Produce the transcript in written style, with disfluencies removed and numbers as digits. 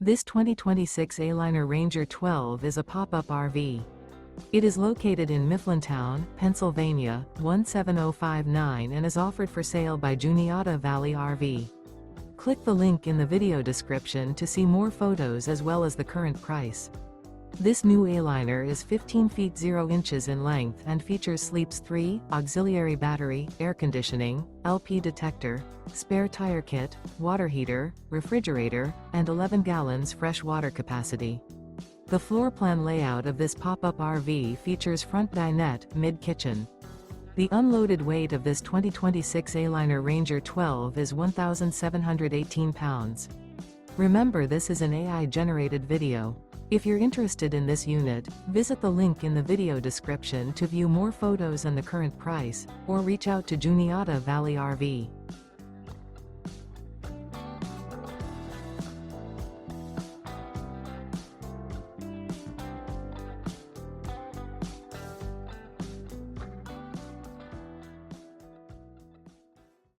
This 2026 Aliner Ranger 12 is a pop-up RV. It is located in Mifflintown, Pennsylvania, 17059 and is offered for sale by Juniata Valley RV. Click the link in the video description to see more photos as well as the current price. This new Aliner is 15 feet 0 inches in length and features Sleeps 3, auxiliary battery, air conditioning, LP detector, spare tire kit, water heater, refrigerator, and 11 gallons fresh water capacity. The floor plan layout of this pop-up RV features front dinette, mid-kitchen. The unloaded weight of this 2026 Aliner Ranger 12 is 1,718 pounds. Remember, this is an AI-generated video. If you're interested in this unit, visit the link in the video description to view more photos and the current price, or reach out to Juniata Valley RV.